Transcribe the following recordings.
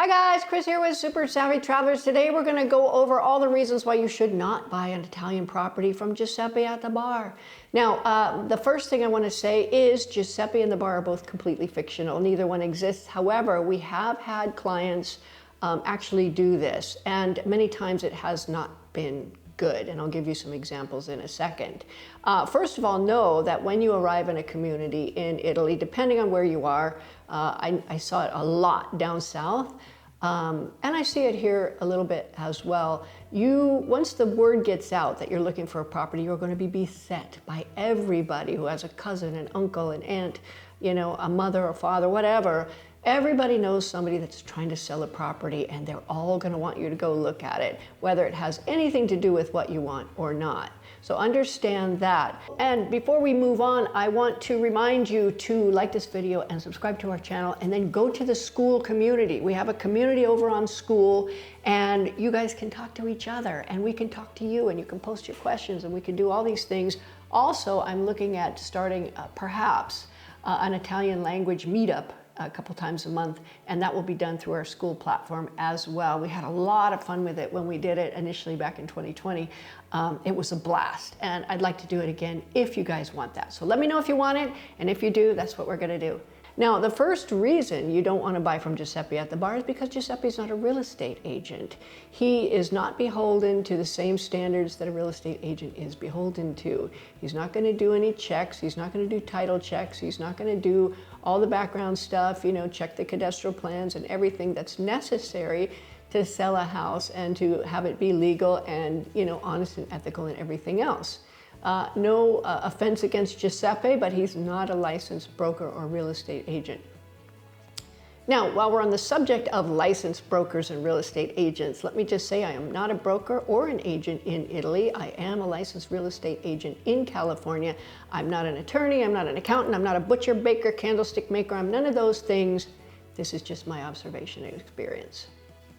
Hi guys, Chris here with Super Savvy Travelers. Today we're going to go over all the reasons why you should not buy an Italian property from Giuseppe at the bar. Now, the first thing I want to say is Giuseppe and the bar are both completely fictional. Neither one exists. However, we have had clients actually do this, and many times it has not been good, and I'll give you some examples in a second. First of all, know that when you arrive in a community in Italy, depending on where you are, I saw it a lot down south, and I see it here a little bit as well. Once the word gets out that you're looking for a property, you're going to be beset by everybody who has a cousin, an uncle, an aunt, a mother or father, whatever. Everybody knows somebody that's trying to sell a property, and they're all going to want you to go look at it, whether it has anything to do with what you want or not. So understand that. And before we move on, I want to remind you to like this video and subscribe to our channel, and then go to the school community. We have a community over on school, and you guys can talk to each other, and we can talk to you, and you can post your questions, and we can do all these things. Also, I'm looking at starting perhaps an Italian language meetup a couple times a month, and that will be done through our school platform as well. We had a lot of fun with it when we did it initially back in 2020. It was a blast, and I'd like to do it again if you guys want that. So let me know if you want it, and if you do, that's what we're going to do. Now, the first reason you don't want to buy from Giuseppe at the bar is because Giuseppe's not a real estate agent. He is not beholden to the same standards that a real estate agent is beholden to. He's not going to do any checks. He's not going to do title checks. He's not going to do all the background stuff, check the cadastral plans and everything that's necessary to sell a house and to have it be legal and, honest and ethical and everything else. No offense against Giuseppe, but he's not a licensed broker or real estate agent. Now, while we're on the subject of licensed brokers and real estate agents, let me just say I am not a broker or an agent in Italy. I am a licensed real estate agent in California. I'm not an attorney, I'm not an accountant, I'm not a butcher, baker, candlestick maker, I'm none of those things. This is just my observation and experience.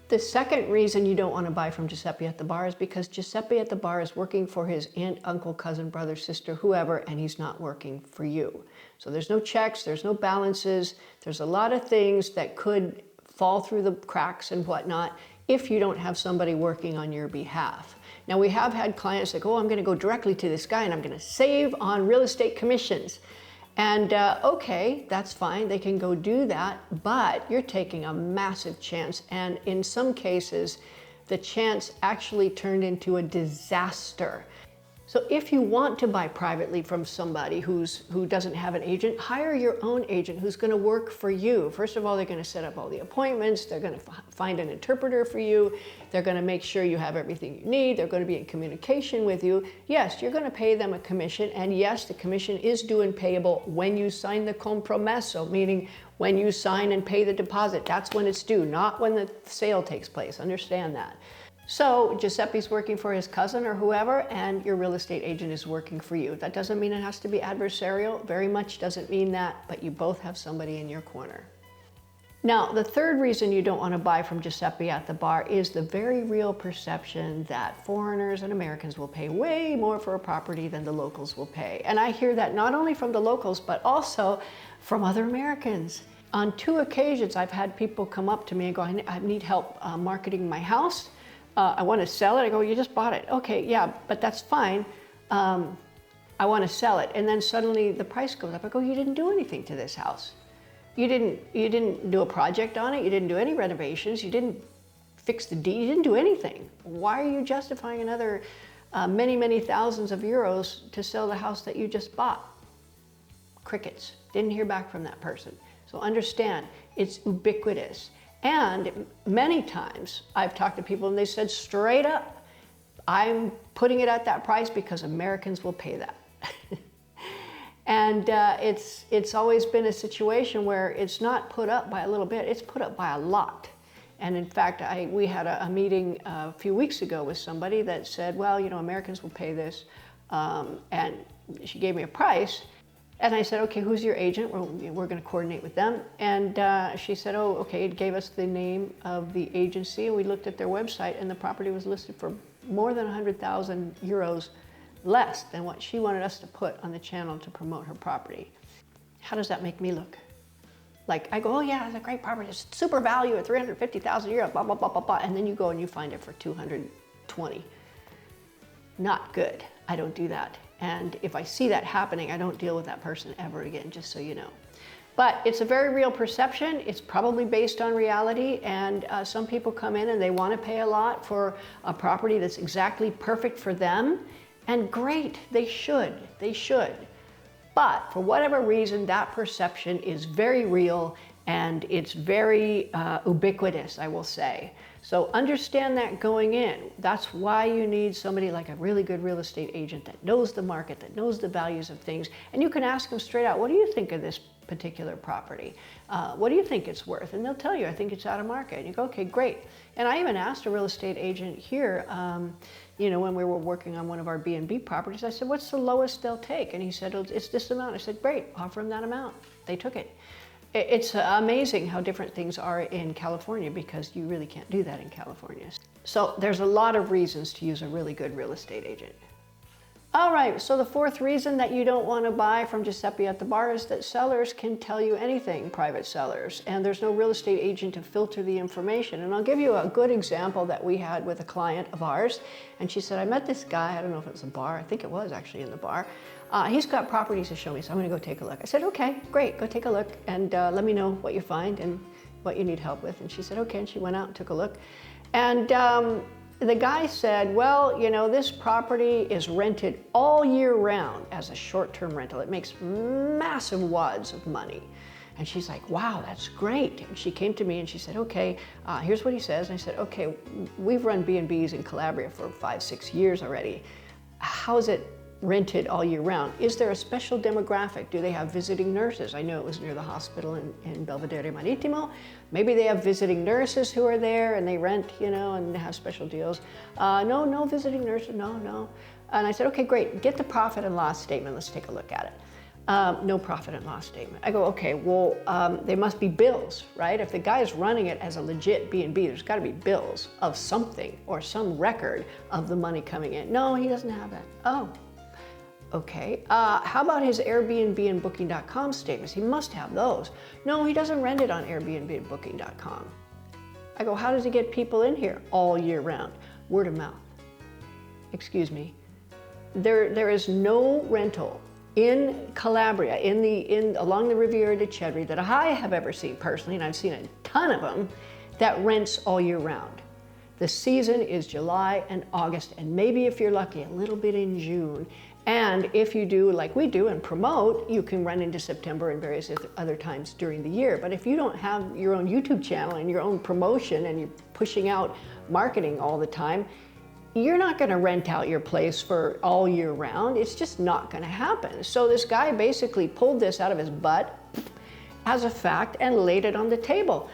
The second reason you don't want to buy from Giuseppe at the bar is because Giuseppe at the bar is working for his aunt, uncle, cousin, brother, sister, whoever, and he's not working for you. So there's no checks, there's no balances, there's a lot of things that could fall through the cracks and whatnot if you don't have somebody working on your behalf. Now, we have had clients like, I'm going to go directly to this guy and I'm going to save on real estate commissions. And okay, that's fine, they can go do that, but you're taking a massive chance, and in some cases, the chance actually turned into a disaster. So if you want to buy privately from somebody who doesn't have an agent, hire your own agent who's going to work for you. First of all, they're going to set up all the appointments, they're going to find an interpreter for you, they're going to make sure you have everything you need, they're going to be in communication with you. Yes, you're going to pay them a commission, and yes, the commission is due and payable when you sign the compromesso, meaning when you sign and pay the deposit. That's when it's due, not when the sale takes place. Understand that. So Giuseppe's working for his cousin or whoever, and your real estate agent is working for you. That doesn't mean it has to be adversarial, very much doesn't mean that, but you both have somebody in your corner. Now, the third reason you don't want to buy from Giuseppe at the bar is the very real perception that foreigners and Americans will pay way more for a property than the locals will pay. And I hear that not only from the locals, but also from other Americans. On 2 occasions, I've had people come up to me and go, I need help marketing my house. I want to sell it. I go, you just bought it. Okay, yeah, but that's fine. I want to sell it. And then suddenly the price goes up. I go, you didn't do anything to this house. You didn't do a project on it. You didn't do any renovations. You didn't fix the deed. You didn't do anything. Why are you justifying another many, many thousands of euros to sell the house that you just bought? Crickets. Didn't hear back from that person. So understand, it's ubiquitous. And many times I've talked to people and they said straight up, I'm putting it at that price because Americans will pay that. And it's always been a situation where it's not put up by a little bit, it's put up by a lot. And in fact, we had a meeting a few weeks ago with somebody that said, well, Americans will pay this. And she gave me a price. And I said, okay, who's your agent? We're going to coordinate with them. And she said, oh, okay, it gave us the name of the agency. And we looked at their website, and the property was listed for more than 100,000 euros less than what she wanted us to put on the channel to promote her property. How does that make me look? Like I go, oh yeah, it's a great property, it's super value at 350,000 a year, blah, blah, blah, blah, blah. And then you go and you find it for 220. Not good. I don't do that. And if I see that happening, I don't deal with that person ever again, just so you know. But it's a very real perception. It's probably based on reality. And some people come in and they want to pay a lot for a property that's exactly perfect for them. And great, they should. They should. But for whatever reason, that perception is very real and it's very ubiquitous, I will say. So understand that going in. That's why you need somebody like a really good real estate agent that knows the market, that knows the values of things. And you can ask them straight out, what do you think of this particular property? What do you think it's worth? And they'll tell you, I think it's out of market. And you go, okay, great. And I even asked a real estate agent here, you know, when we were working on one of our B&B properties, I said, what's the lowest they'll take? And he said, oh, it's this amount. I said, great, offer them that amount. They took it. It's amazing how different things are in California because you really can't do that in California. So there's a lot of reasons to use a really good real estate agent. All right, so the fourth reason that you don't want to buy from Giuseppe at the Bar is that sellers can tell you anything, private sellers, and there's no real estate agent to filter the information. And I'll give you a good example that we had with a client of ours. And she said, I met this guy, I don't know if it was a bar, I think it was actually in the bar. He's got properties to show me, so I'm going to go take a look. I said, okay, great, go take a look and let me know what you find and what you need help with. And she said, okay, and she went out and took a look. And the guy said, well, you know, this property is rented all year round as a short-term rental. It makes massive wads of money. And she's like, wow, that's great. And she came to me and she said, okay, here's what he says. And I said, okay, we've run B&Bs in Calabria for 5-6 years already. How is it rented all year round? Is there a special demographic? Do they have visiting nurses? I know it was near the hospital in Belvedere Maritimo. Maybe they have visiting nurses who are there and they rent, you know, and have special deals. No visiting nurses, no. And I said, okay, great, get the profit and loss statement. Let's take a look at it. No profit and loss statement. I go, okay, well, there must be bills, right? If the guy is running it as a legit B&B, there's got to be bills of something or some record of the money coming in. No, he doesn't have that. Oh. Okay, how about his Airbnb and Booking.com statements? He must have those. No, he doesn't rent it on Airbnb and Booking.com. I go, how does he get people in here all year round? Word of mouth. Excuse me. There is no rental in Calabria, along the Riviera di Cedri that I have ever seen personally, and I've seen a ton of them, that rents all year round. The season is July and August, and maybe if you're lucky, a little bit in June. And if you do like we do and promote, you can run into September and various other times during the year. But if you don't have your own YouTube channel and your own promotion and you're pushing out marketing all the time, you're not going to rent out your place for all year round. It's just not going to happen. So this guy basically pulled this out of his butt as a fact and laid it on the table.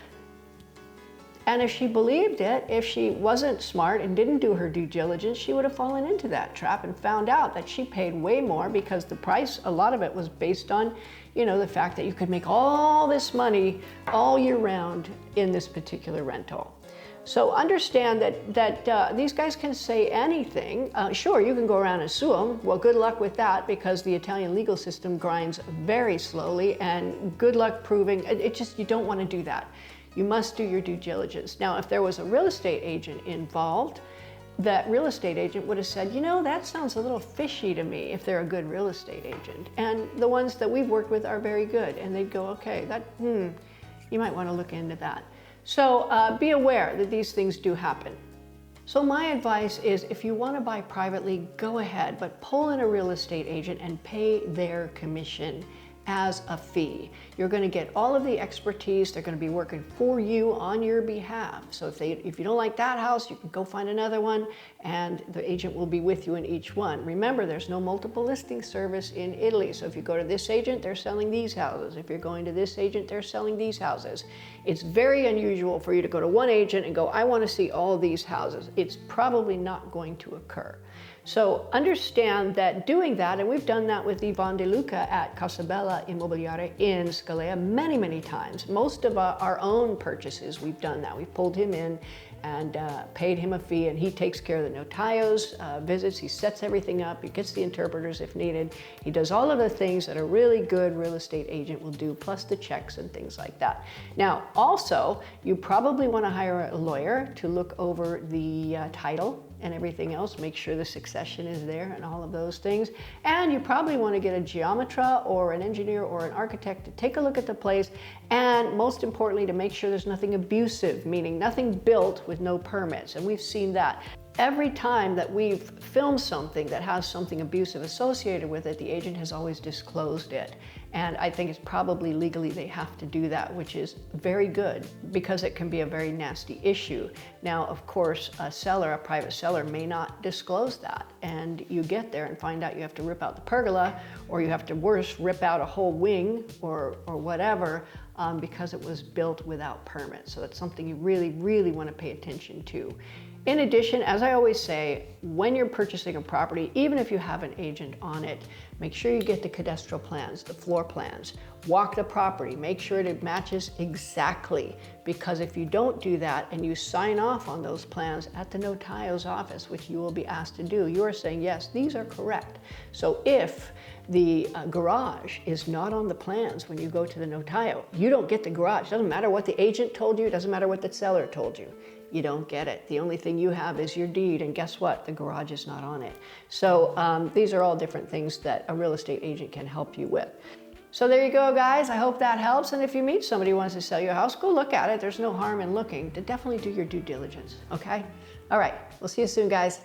And if she believed it, if she wasn't smart and didn't do her due diligence, she would have fallen into that trap and found out that she paid way more because the price, a lot of it was based on, you know, the fact that you could make all this money all year round in this particular rental. So understand that these guys can say anything. Sure, you can go around and sue them. Well, good luck with that because the Italian legal system grinds very slowly and good luck proving, you don't want to do that. You must do your due diligence. Now, if there was a real estate agent involved, that real estate agent would have said, you know, that sounds a little fishy to me if they're a good real estate agent. And the ones that we've worked with are very good. And they'd go, okay, you might want to look into that. So be aware that these things do happen. So my advice is if you want to buy privately, go ahead, but pull in a real estate agent and pay their commission as a fee. You're going to get all of the expertise. They're going to be working for you on your behalf. So if you don't like that house, you can go find another one and the agent will be with you in each one. Remember, there's no multiple listing service in Italy. So if you go to this agent, they're selling these houses. If you're going to this agent, they're selling these houses. It's very unusual for you to go to one agent and go, I want to see all these houses. It's probably not going to occur. So understand that doing that, and we've done that with Ivan De Luca at Casabella Immobiliare in Scalea many, many times. Most of our own purchases, we've done that. We've pulled him in and paid him a fee, and he takes care of the notarios visits. He sets everything up. He gets the interpreters if needed. He does all of the things that a really good real estate agent will do, plus the checks and things like that. Now, also, you probably want to hire a lawyer to look over the title and everything else, make sure the succession is there and all of those things. And you probably want to get a geometra or an engineer or an architect to take a look at the place, and most importantly, to make sure there's nothing abusive, meaning nothing built with no permits. And we've seen that. Every time that we've filmed something that has something abusive associated with it, the agent has always disclosed it. And I think it's probably legally they have to do that, which is very good because it can be a very nasty issue. Now, of course, a seller, a private seller, may not disclose that. And you get there and find out you have to rip out the pergola, or you have to, worse, rip out a whole wing or whatever, because it was built without permit. So that's something you really, really want to pay attention to. In addition, as I always say, when you're purchasing a property, even if you have an agent on it, make sure you get the cadastral plans, the floor plans. Walk the property, make sure it matches exactly, because if you don't do that and you sign off on those plans at the notario's office, which you will be asked to do, you are saying, yes, these are correct. So if the garage is not on the plans when you go to the notario, you don't get the garage. It doesn't matter what the agent told you, it doesn't matter what the seller told you. You don't get it. The only thing you have is your deed, and guess what? The garage is not on it. So these are all different things that a real estate agent can help you with. So there you go, guys. I hope that helps. And if you meet somebody who wants to sell your house, go look at it. There's no harm in looking. To definitely do your due diligence, okay? All right, we'll see you soon, guys.